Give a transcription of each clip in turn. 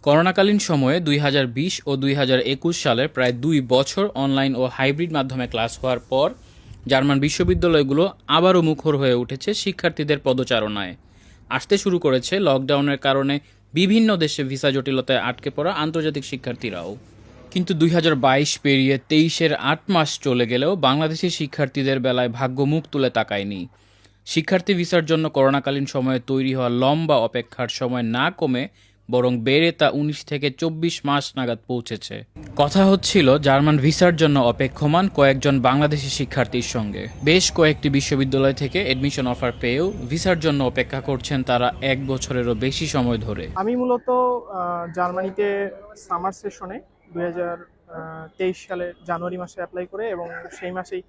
করোনাকালীন সময়ে ২০২০ ও ২০২১ সালের প্রায় ২ বছর অনলাইন ও হাইব্রিড মাধ্যমে ক্লাস হওয়ার পর জার্মান বিশ্ববিদ্যালয়গুলো আবারও মুখর হয়ে উঠেছে শিক্ষার্থীদের পদচারণায়। আসতে শুরু করেছে লকডাউনের কারণে বিভিন্ন দেশে ভিসা জটিলতায় আটকে পড়া আন্তর্জাতিক শিক্ষার্থীরাও। কিন্তু ২০২২ পেরিয়ে ২৩-এর ৮ মাস চলে গেলেও বাংলাদেশি শিক্ষার্থীদের বেলায় ভাগ্য মুখ তুলে তাকায়নি। শিক্ষার্থী ভিসার জন্য করোনাকালীন সময়ে তৈরি হওয়া লম্বা অপেক্ষার সময় না কমে বরং বেড়ে তা ১৯ থেকে ২৪ মাস নাগাদ পৌঁছেছে। কথা হচ্ছিল জার্মান ভিসার জন্য অপেক্ষমান কয়েকজন বাংলাদেশি শিক্ষার্থীর সঙ্গে। বেশ কয়েকটি বিশ্ববিদ্যালয় থেকে এডমিশন অফার পেয়েও ভিসার জন্য অপেক্ষা করছেন তারা ১ বছরেরও বেশি সময় ধরে। আমি মূলত জার্মানিতে সামার সেশনে ২০২৩ সালে জানুয়ারি মাসে অ্যাপ্লাই করে এবং সেই মাসেই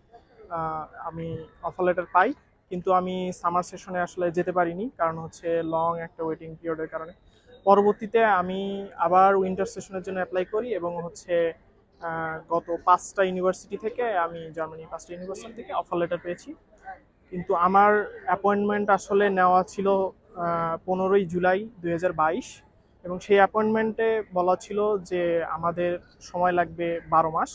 আমি অফার লেটার পাই। কিন্তু আমি সামার সেশনে আসলে যেতে পারিনি, কারণ হচ্ছে লং একটা ওয়েটিং পিরিয়ডের কারণে। পরবর্তীতে আমি আবার উইন্টার সেশনের জন্য অ্যাপ্লাই করি এবং হচ্ছে গত ৫টা ইউনিভার্সিটি থেকে আমি জার্মানি ৫টা ইউনিভার্সিটি থেকে অফার লেটার পেয়েছি। কিন্তু আমার অ্যাপয়েন্টমেন্ট আসলে নেওয়া ছিল ১৫ই জুলাই ২০২২, এবং সেই অ্যাপয়েন্টমেন্টে বলা ছিল যে আমাদের সময় লাগবে ১২ মাস।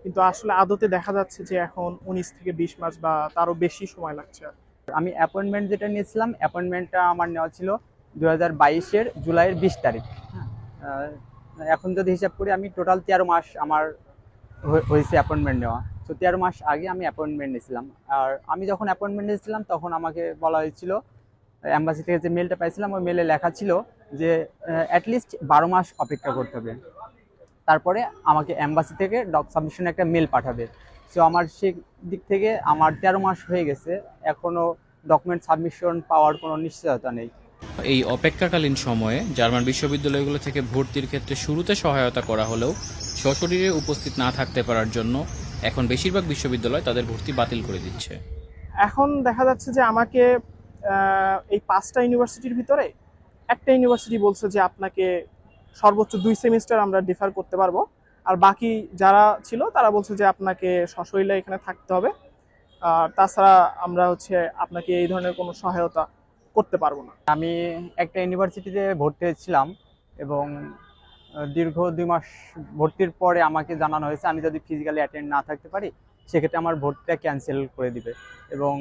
কিন্তু আসলে আদতে দেখা যাচ্ছে যে এখন ১৯ থেকে ২০ মাস বা তারও বেশি সময় লাগছে। আমি অ্যাপয়েন্টমেন্ট যেটা নিয়েছিলাম, অ্যাপয়েন্টমেন্টটা আমার নেওয়া ছিল ২০২২-এর জুলাইয়ের ২০ তারিখ। এখন যদি হিসাব করি, আমি টোটাল ১৩ মাস আমার হয়েছে অ্যাপয়েন্টমেন্ট নেওয়া। তো ১৩ মাস আগে আমি অ্যাপয়েন্টমেন্ট নিয়েছিলাম। আর আমি যখন অ্যাপয়েন্টমেন্ট নিয়েছিলাম তখন আমাকে বলা হয়েছিল, এম্বাসি থেকে যে মেলটা পাইছিলাম ওই মেলে লেখা ছিল যে অ্যাটলিস্ট ১২ মাস অপেক্ষা করতে হবে, তারপরে আমাকে এম্বাসি থেকে ডক সাবমিশনে একটা মেল পাঠাবে। সো আমার সেই দিক থেকে আমার ১৩ মাস হয়ে গেছে, এখনও ডকুমেন্ট সাবমিশন পাওয়ার কোনো নিশ্চয়তা নেই। এই অপেক্ষাকালীন সময়ে জার্মান বিশ্ববিদ্যালয়গুলো থেকে ভর্তির ক্ষেত্রে শুরুতে সহায়তা করা হলেও সশরীরে উপস্থিত না থাকতে পারার জন্য এখন বেশিরভাগ বিশ্ববিদ্যালয় তাদের ভর্তি বাতিল করে দিচ্ছে। এখন দেখা যাচ্ছে যে আমাকে এই ৫টা ইউনিভার্সিটির ভিতরে একটা ইউনিভার্সিটি বলছে যে আপনাকে সর্বোচ্চ ২ সেমিস্টার আমরা ডিফার করতে পারবো, আর বাকি যারা ছিল তারা বলছে যে আপনাকে সশরীরে এখানে থাকতে হবে। আর তাছাড়া আমরা হচ্ছে আপনাকে এই ধরনের কোনো সহায়তা করতে পারবো না। আমি একটা ইউনিভার্সিটিতে ভর্তি হয়েছিলাম এবং দীর্ঘ ২ মাস ভর্তির পরে আমাকে জানানো হয়েছে আমি যদি ফিজিক্যালি অ্যাটেন্ড না থাকতে পারি সেক্ষেত্রে আমার ভর্তিটা ক্যান্সেল করে দিবে, এবং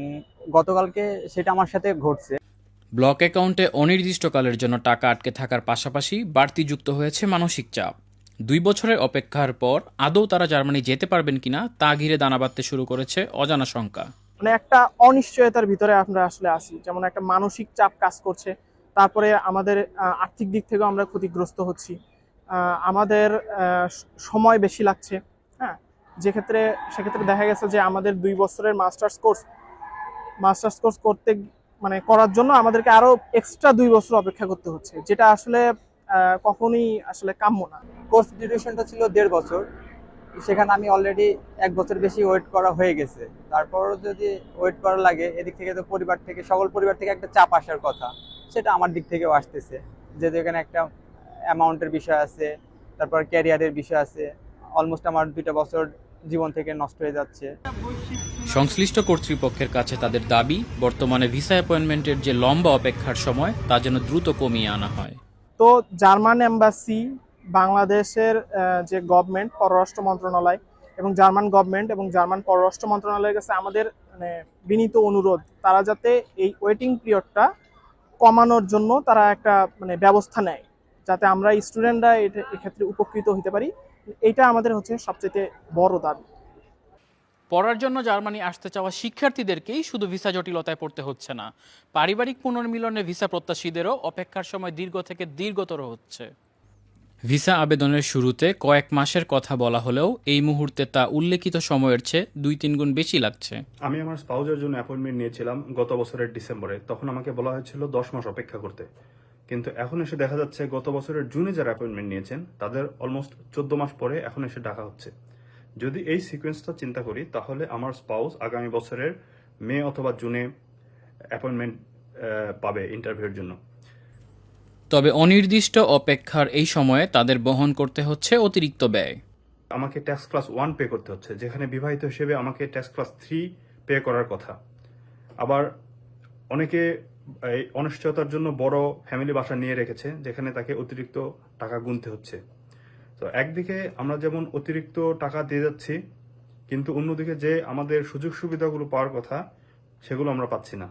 গতকালকে সেটা আমার সাথে ঘটছে। ব্লক অ্যাকাউন্টে অনির্দিষ্টকালের জন্য টাকা আটকে থাকার পাশাপাশি বাড়তি যুক্ত হয়েছে মানসিক চাপ। ২ বছরের অপেক্ষার পর আদৌ তারা জার্মানি যেতে পারবেন কিনা তা ঘিরে দানা বাঁধতে শুরু করেছে অজানা শঙ্কা। মানে একটা অনিশ্চয়তার ভিতরে আমরা আসলে আছি, যেমন একটা মানসিক চাপ কাজ করছে। তারপরে আমাদের আর্থিক দিক থেকেও আমরা ক্ষতিগ্রস্ত হচ্ছি। আমাদের সময় বেশি লাগছে। হ্যাঁ, সেক্ষেত্রে দেখা গেছে যে আমাদের ২ বছরের মাস্টার্স কোর্স করতে মানে করার জন্য আমাদেরকে আরো এক্সট্রা ২ বছর অপেক্ষা করতে হচ্ছে, যেটা আসলে কখনোই আসলে কাম্য না। কোর্স ডিউরেশনটা ছিল ১.৫ বছর, সেখানে আমি অলরেডি ১ বছর বেশি ওয়েট করা হয়ে গেছে। তারপরও যদি ওয়েট করা লাগে, এদিক থেকে তো সকল পরিবার থেকে একটা চাপ আসার কথা, সেটা আমার দিক থেকেও আসতেছে। যেহেতু এখানে একটা অ্যামাউন্টের বিষয় আছে, তারপর ক্যারিয়ারের বিষয় আছে, অলমোস্ট আমার ২টা বছর জীবন থেকে নষ্ট হয়ে যাচ্ছে। সংশ্লিষ্ট কর্তৃপক্ষের কাছে তাদের দাবি, বর্তমানে ভিসা অ্যাপয়েন্টমেন্টের যে লম্বা অপেক্ষার সময় তা যেন দ্রুত কমিয়ে আনা হয়। তো জার্মান এম্বাসি, বাংলাদেশের যে গভর্নমেন্ট পররাষ্ট্র মন্ত্রণালয় এবং জার্মান গভর্নমেন্ট এবং জার্মান পররাষ্ট্র মন্ত্রণালয়ের কাছে আমাদের মানে বিনীত অনুরোধ, তারা যাতে এই ওয়েটিং পিরিয়ডটা কমানোর জন্য তারা একটা মানে ব্যবস্থা নেয়, যাতে আমরা স্টুডেন্টরা এক্ষেত্রে উপকৃত হতে পারি। এইটা আমাদের হচ্ছে সবচেয়ে বড় দাবি। পড়ার জন্য জার্মানি আসতে চাওয়া শিক্ষার্থীদেরকেই শুধু ভিসা জটিলতায় পড়তে হচ্ছে না, পারিবারিক পুনর্মিলনে ভিসা প্রত্যাশীদেরও অপেক্ষার সময় দীর্ঘ থেকে দীর্ঘতর হচ্ছে। ভিসা আবেদনের শুরুতে কয়েক মাসের কথা বলা হলেও এই মুহূর্তে তা উল্লেখিত সময়ের চেয়ে ২-৩ গুণ বেশি লাগছে। আমি আমার স্পাউজের জন্য অ্যাপয়েন্টমেন্ট নিয়েছিলাম গত বছরের ডিসেম্বরে। তখন আমাকে বলা হয়েছিল ১০ মাস অপেক্ষা করতে, কিন্তু এখন এসে দেখা যাচ্ছে গত বছরের জুনে যারা অ্যাপয়েন্টমেন্ট নিয়েছেন তাদের অলমোস্ট ১৪ মাস পরে এখন এসে ডাকা হচ্ছে। যদি এই সিকোয়েন্সটা চিন্তা করি তাহলে আমার স্পাউস আগামী বছরের মে অথবা জুনে অ্যাপয়েন্টমেন্ট পাবে ইন্টারভিউর জন্য। তবে অনির্দিষ্ট অপেক্ষার এই সময়ে তাদের বহন করতে হচ্ছে অতিরিক্ত ব্যয়। আমাকে ট্যাক্স ক্লাস 1 পে করতে হচ্ছে, যেখানে বিবাহিত হিসেবে আমাকে ট্যাক্স ক্লাস 3 পে করার কথা। আবার অনেকে এই অনিশ্চয়তার জন্য বড় ফ্যামিলি বাসা নিয়ে রেখেছে, যেখানে তাকে অতিরিক্ত টাকা গুনতে হচ্ছে। তো একদিকে আমরা যেমন অতিরিক্ত টাকা দিয়ে যাচ্ছি, কিন্তু অন্যদিকে যে আমাদের সুযোগ সুবিধাগুলো পাওয়ার কথা সেগুলো আমরা পাচ্ছি না।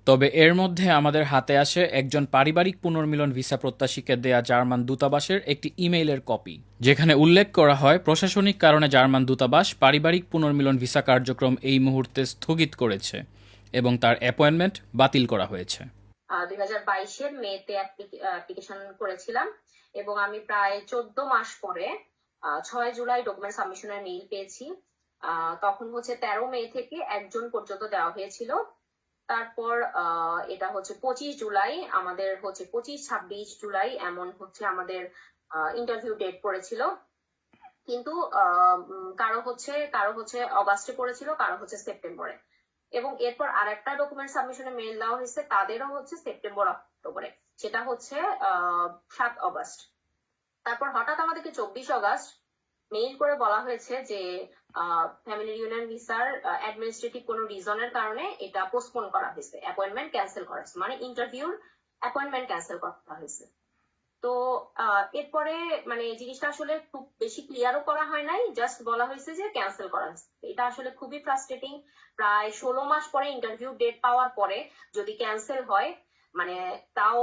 তবে এর মধ্যে আমাদের হাতে আসে একজন পারিবারিক পুনর্মিলন ভিসা প্রত্যাশীকে দেয়া জার্মান দূতাবাসের একটি ইমেইলের কপি, যেখানে উল্লেখ করা হয় প্রশাসনিক কারণে জার্মান দূতাবাস পারিবারিক পুনর্মিলন ভিসা কার্যক্রম এই মুহূর্তে স্থগিত করেছে এবং তার অ্যাপয়েন্টমেন্ট বাতিল করা হয়েছে। 2022-এর মেতে অ্যাপ্লিকেশন করেছিলাম এবং আমি প্রায় 14 মাস পরে 6 জুলাই ডকুমেন্ট সাবমিশনের মেইল পেয়েছি। তখন হচ্ছে 13 মে থেকে 1 জুন পর্যন্ত দেওয়া হয়েছিল। তারপর এটা হচ্ছে 25 জুলাই, আমাদের হচ্ছে 25-26 জুলাই এমন হচ্ছে আমাদের ইন্টারভিউ ডেট পড়েছিল। কিন্তু কারো হচ্ছে অগাস্টে পড়েছিল, কারো হচ্ছে সেপ্টেম্বরে। এবং এরপর আরেকটা ডকুমেন্ট সাবমিশনে মেইল দেওয়া হয়েছে, তাদেরও হচ্ছে সেপ্টেম্বর অক্টোবরে, সেটা হচ্ছে 7 অগস্ট। তারপর হঠাৎ আমাদেরকে 24 অগস্ট মেইল করে বলা হয়েছে যে ফ্যামিলি ইউনিয়ন ভিসার অ্যাডমিনিস্ট্রেটিভ কোনো রিজনের কারণে এটা পোস্টপোন করা হয়েছে, অ্যাপয়েন্টমেন্ট ক্যান্সেল করা হয়েছে, মানে ইন্টারভিউর অ্যাপয়েন্টমেন্ট ক্যান্সেল করা হয়েছে। তো এরপরে মানে জিনিসটা আসলে খুব বেশি ক্লিয়ারও করা হয় নাই, জাস্ট বলা হয়েছে যে ক্যান্সেল করা হয়েছে। এটা আসলে খুবই ফ্রাস্ট্রেটিং। প্রায় 16 মাস পরে ইন্টারভিউ ডেট পাওয়ার পরে যদি ক্যান্সেল হয়, মানে তাও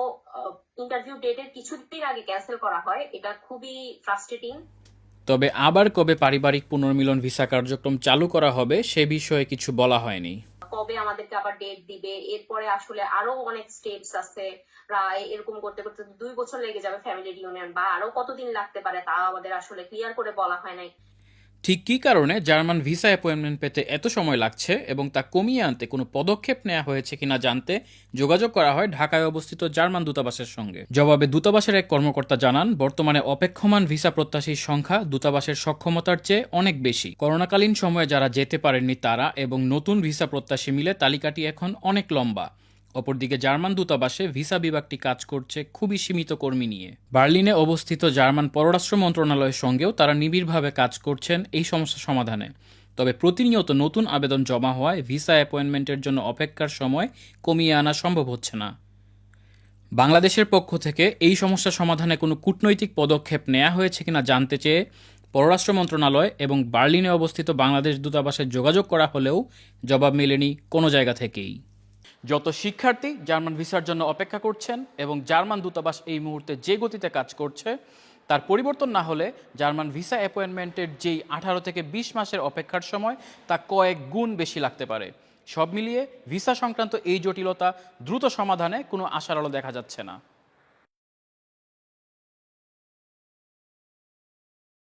ইন্টারভিউ ডেটের কিছুদিন আগে ক্যান্সেল করা হয়, এটা খুবই ফ্রাস্ট্রেটিং। তবে আবার কবে পারিবারিক পুনর্মিলন ভিসা কার্যক্রম চালু করা হবে সে বিষয়ে কিছু বলা হয়নি। কবে আমাদেরকে আবার ডেট দিবে, এরপরে আসলে আরো অনেক স্টেপস আছে, প্রায় এরকম করতে করতে 2 বছর লেগে যাবে ফ্যামিলি রিউনিয়ন, বা আরো কতদিন লাগতে পারে তা আমাদের আসলে ক্লিয়ার করে বলা হয় নাই। ঠিক কী কারণে জার্মান ভিসা অ্যাপয়েন্টমেন্ট পেতে এত সময় লাগছে এবং তা কমিয়ে আনতে কোনো পদক্ষেপ নেওয়া হয়েছে কিনা জানতে যোগাযোগ করা হয় ঢাকায় অবস্থিত জার্মান দূতাবাসের সঙ্গে। জবাবে দূতাবাসের এক কর্মকর্তা জানান, বর্তমানে অপেক্ষমান ভিসা প্রত্যাশীর সংখ্যা দূতাবাসের সক্ষমতার চেয়ে অনেক বেশি। করোনাকালীন সময়ে যারা যেতে পারেননি তারা এবং নতুন ভিসা প্রত্যাশী মিলে তালিকাটি এখন অনেক লম্বা। অপরদিকে জার্মান দূতাবাসে ভিসা বিভাগটি কাজ করছে খুবই সীমিত কর্মী নিয়ে। বার্লিনে অবস্থিত জার্মান পররাষ্ট্র মন্ত্রণালয়ের সঙ্গেও তারা নিবিড়ভাবে কাজ করছেন এই সমস্যা সমাধানে। তবে প্রতিনিয়ত নতুন আবেদন জমা হওয়ায় ভিসা অ্যাপয়েন্টমেন্টের জন্য অপেক্ষার সময় কমিয়ে আনা সম্ভব হচ্ছে না। বাংলাদেশের পক্ষ থেকে এই সমস্যা সমাধানে কোনো কূটনৈতিক পদক্ষেপ নেওয়া হয়েছে কিনা জানতে চেয়ে পররাষ্ট্র মন্ত্রণালয় এবং বার্লিনে অবস্থিত বাংলাদেশ দূতাবাসে যোগাযোগ করা হলেও জবাব মেলেনি কোনো জায়গা থেকেই। যত শিক্ষার্থী জার্মান ভিসার জন্য অপেক্ষা করছেন এবং জার্মান দূতাবাস এই মুহূর্তে যে গতিতে কাজ করছে তার পরিবর্তন না হলে জার্মান ভিসা অ্যাপয়েন্টমেন্টের যেই 18 থেকে 20 মাসের অপেক্ষার সময় তা কয়েক গুণ বেশি লাগতে পারে। সব মিলিয়ে ভিসা সংক্রান্ত এই জটিলতা দ্রুত সমাধানে কোনো আশার আলো দেখা যাচ্ছে না।